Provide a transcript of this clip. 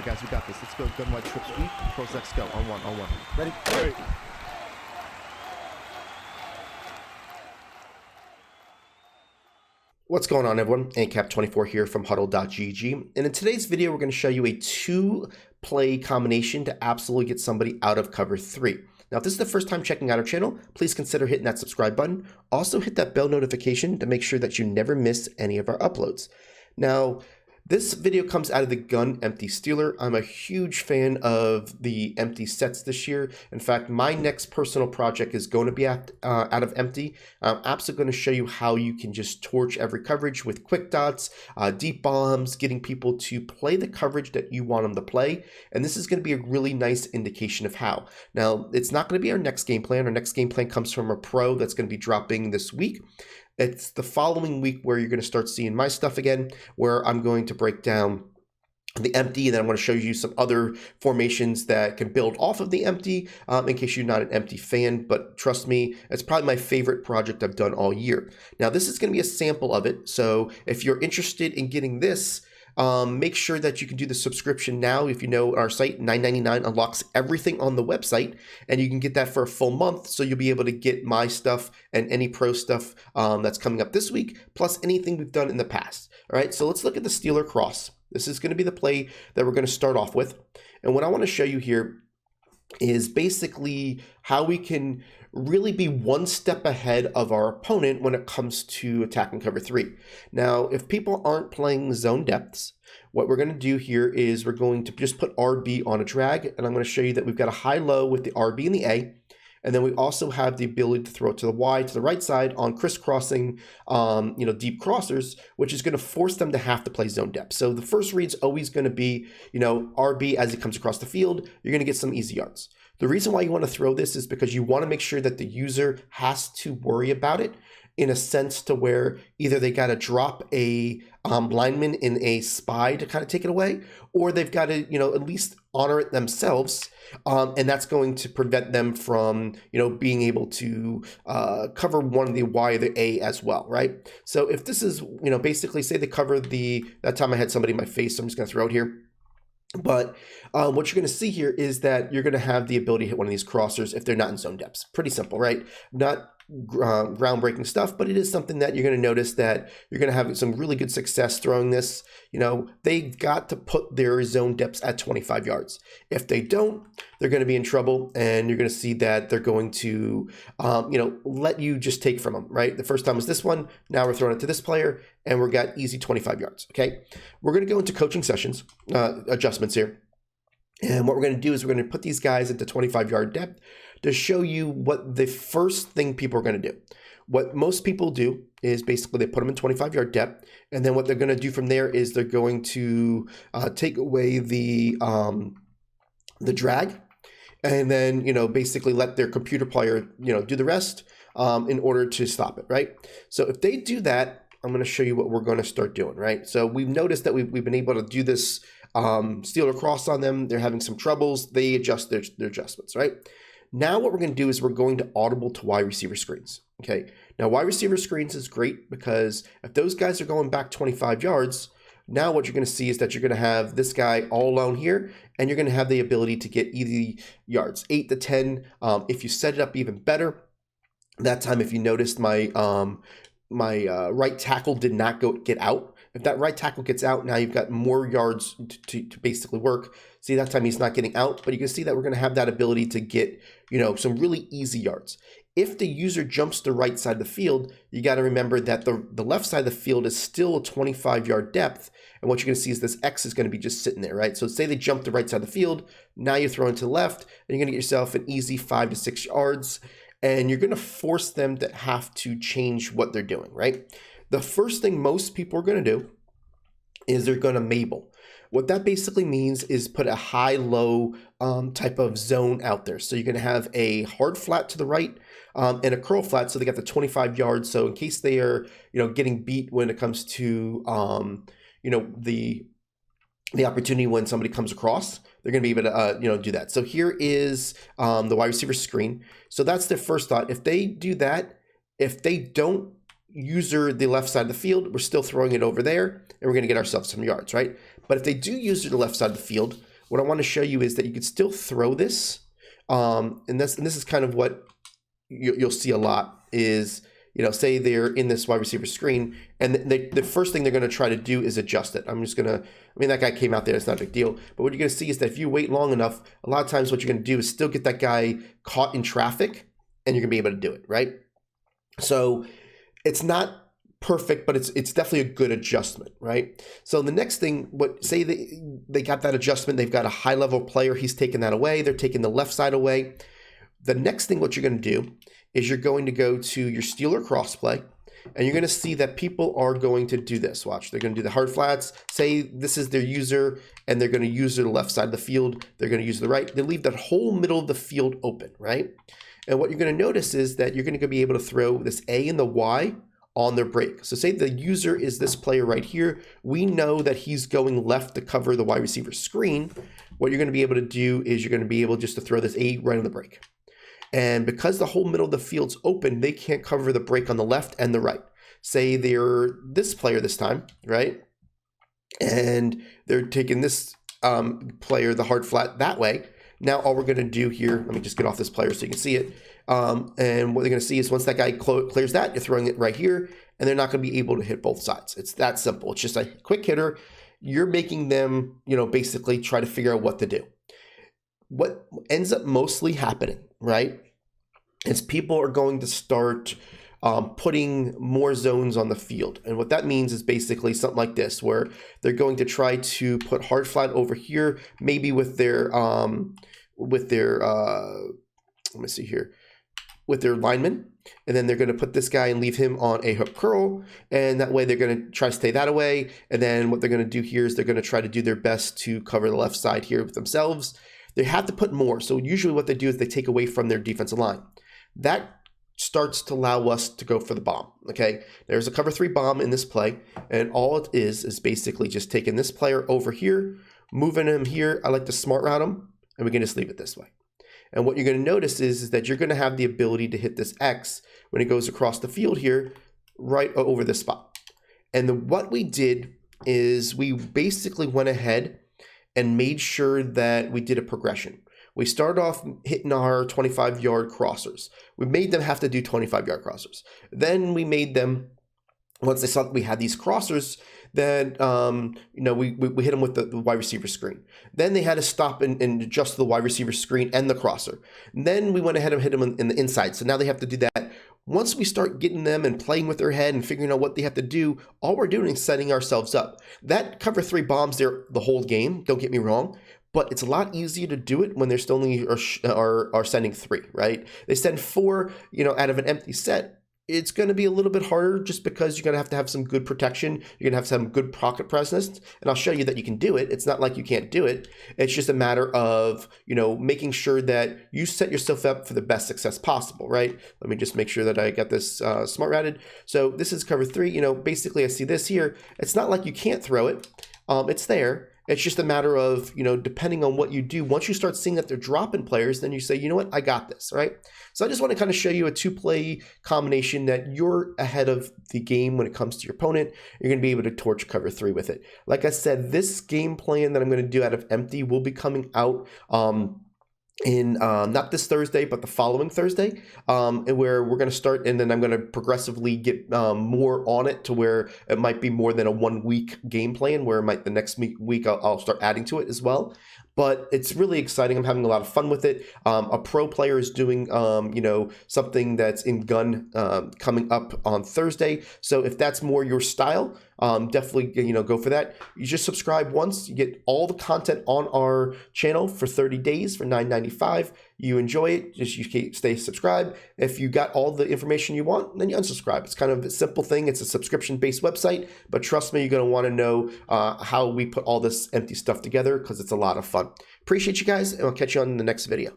guys, we got this. Let's go. Gun wide trip sweep. Pros X go. On one. Ready? Ready. What's going on, everyone? ACAP24 here from HuddleGG, and in today's video we're going to show you a two-play combination to absolutely get somebody out of cover 3. Now, if this is the first time checking out our channel, please consider hitting that subscribe button. Also hit that bell notification to make sure that you never miss any of our uploads. Now, this video comes out of the Gun Empty Stealer. I'm a huge fan of the empty sets this year. In fact, my next personal project is going to be out of empty. I'm absolutely going to show you how you can just torch every coverage with quick dots, deep bombs, getting people to play the coverage that you want them to play. And this is going to be a really nice indication of how. Now, it's not going to be our next game plan. Our next game plan comes from a pro that's going to be dropping this week. It's the following week where you're going to start seeing my stuff again, where I'm going to break down the empty, and then I'm going to show you some other formations that can build off of the empty, in case you're not an empty fan. But trust me, it's probably my favorite project I've done all year. Now, this is going to be a sample of it, so if you're interested in getting this, make sure that you can do the subscription now. If you know our site, $9.99 unlocks everything on the website, and you can get that for a full month. So you'll be able to get my stuff and any pro stuff that's coming up this week, plus anything we've done in the past. All right, so let's look at the Stealer Cross. This is going to be the play that we're going to start off with. And what I want to show you here is basically how we can really be one step ahead of our opponent when it comes to attacking cover 3. Now, if people aren't playing zone depths, what we're going to do here is we're going to just put RB on a drag, and I'm going to show you that we've got a high-low with the RB and the A, and then we also have the ability to throw it to the Y, to the right side on crisscrossing, deep crossers, which is going to force them to have to play zone depth. So the first read's always going to be, RB as it comes across the field. You're going to get some easy yards. The reason why you want to throw this is because you want to make sure that the user has to worry about it in a sense to where either they got to drop a lineman in a spy to kind of take it away, or they've got to, at least honor it themselves. And that's going to prevent them from, being able to cover one of the Y or the A as well, right? So if this is, basically say they cover that time I had somebody in my face, so I'm just going to throw it here. But what you're going to see here is that you're going to have the ability to hit one of these crossers if they're not in zone depths. Pretty simple, right? Not groundbreaking stuff, but it is something that you're going to notice that you're going to have some really good success throwing this. They've got to put their zone depths at 25 yards. If they don't, they're going to be in trouble, and you're going to see that they're going to, let you just take from them, right? The first time was this one. Now we're throwing it to this player, and we've got easy 25 yards, okay? We're going to go into coaching sessions, adjustments here. And what we're going to do is we're going to put these guys into 25-yard depth to show you what the first thing people are going to do. What most people do is basically they put them in 25-yard depth, and then what they're going to do from there is they're going to take away the drag, and then basically let their computer player do the rest in order to stop it, right? So if they do that, I'm going to show you what we're going to start doing, right? So we've noticed that we've been able to do this Stealer Cross on them. They're having some troubles. They adjust their adjustments, right? Now what we're going to do is we're going to audible to wide receiver screens, okay? Now wide receiver screens is great because if those guys are going back 25 yards, now what you're going to see is that you're going to have this guy all alone here, and you're going to have the ability to get easy yards, 8 to 10. If you set it up even better, that time if you noticed my right tackle did not get out. If that right tackle gets out, now you've got more yards to basically work. See, that time he's not getting out, but you can see that we're going to have that ability to get, some really easy yards. If the user jumps the right side of the field, you got to remember that the left side of the field is still a 25-yard depth, and what you're going to see is this X is going to be just sitting there, right? So say they jump the right side of the field, now you're throwing to the left, and you're going to get yourself an easy 5 to 6 yards, and you're going to force them to have to change what they're doing, right? The first thing most people are going to do is they're going to Mabel. What that basically means is put a high-low type of zone out there. So you're going to have a hard flat to the right and a curl flat, so they got the 25 yards. So in case they are, getting beat when it comes to, the opportunity when somebody comes across, they're going to be able to, do that. So here is the wide receiver screen. So that's their first thought. If they do that, if they don't user the left side of the field, we're still throwing it over there, and we're going to get ourselves some yards, right? But if they do user the left side of the field, what I want to show you is that you can still throw this. And this is kind of what you'll see a lot is, say they're in this wide receiver screen, and the first thing they're going to try to do is adjust it. That guy came out there, it's not a big deal. But what you're going to see is that if you wait long enough, a lot of times what you're going to do is still get that guy caught in traffic, and you're going to be able to do it, right? So it's not perfect, but it's definitely a good adjustment, right? So the next thing, say they got that adjustment, they've got a high level player, he's taking that away, they're taking the left side away. The next thing what you're going to do is you're going to go to your Steeler crossplay, and you're going to see that people are going to do this. Watch, they're going to do the hard flats. Say this is their user, and they're going to use the left side of the field. They're going to use the right. They leave that whole middle of the field open, right? And what you're going to notice is that you're going to be able to throw this A and the Y on their break. So say the user is this player right here. We know that he's going left to cover the wide receiver screen. What you're going to be able to do is you're going to be able just to throw this A right on the break. And because the whole middle of the field's open, they can't cover the break on the left and the right. Say they're this player this time, right? And they're taking this player, the hard flat, that way. Now all we're going to do here, let me just get off this player so you can see it. And what they're going to see is once that guy clears that, you're throwing it right here, and they're not going to be able to hit both sides. It's that simple. It's just a quick hitter. You're making them, basically try to figure out what to do. What ends up mostly happening, right, is people are going to start putting more zones on the field. And what that means is basically something like this, where they're going to try to put hard flat over here, maybe with their let me see here, with their lineman, and then they're going to put this guy and leave him on a hook curl, and that way they're going to try to stay that away. And then what they're going to do here is they're going to try to do their best to cover the left side here with themselves. They have to put more. So usually what they do is they take away from their defensive line. That starts to allow us to go for the bomb, okay? There's a cover 3 bomb in this play, and all it is basically just taking this player over here, moving him here. I like to smart route him, and we can just leave it this way. And what you're going to notice is that you're going to have the ability to hit this X when it goes across the field here, right over this spot. And what we did is we basically went ahead and made sure that we did a progression. We started off hitting our 25-yard crossers. We made them have to do 25-yard crossers. Then we made them, once they saw that we had these crossers, then we hit them with the wide receiver screen. Then they had to stop and adjust the wide receiver screen and the crosser. And then we went ahead and hit them in the inside. So now they have to do that. Once we start getting them and playing with their head and figuring out what they have to do, all we're doing is setting ourselves up. That cover 3 bombs there the whole game, don't get me wrong, but it's a lot easier to do it when they're still only are sending 3, right? They send 4, out of an empty set. It's going to be a little bit harder just because you're going to have some good protection. You're going to have some good pocket presence, and I'll show you that you can do it. It's not like you can't do it. It's just a matter of, making sure that you set yourself up for the best success possible, right? Let me just make sure that I got this smart routed. So this is cover 3. Basically I see this here. It's not like you can't throw it. It's there. It's just a matter of, depending on what you do, once you start seeing that they're dropping players, then you say, you know what, I got this, right? So I just want to kind of show you a 2-play combination that you're ahead of the game when it comes to your opponent. You're going to be able to torch cover 3 with it. Like I said, this game plan that I'm going to do out of empty will be coming out in not this Thursday, but the following Thursday, where we're going to start, and then I'm going to progressively get more on it to where it might be more than a 1-week game plan, where the next week I'll start adding to it as well. But it's really exciting. I'm having a lot of fun with it. A pro player is doing, something that's in gun coming up on Thursday. So if that's more your style, definitely, go for that. You just subscribe once. You get all the content on our channel for 30 days for $9.95. You enjoy it, you stay subscribed. If you got all the information you want, then you unsubscribe. It's kind of a simple thing. It's a subscription-based website, but trust me, you're going to want to know how we put all this empty stuff together because it's a lot of fun. Appreciate you guys, and I'll catch you on the next video.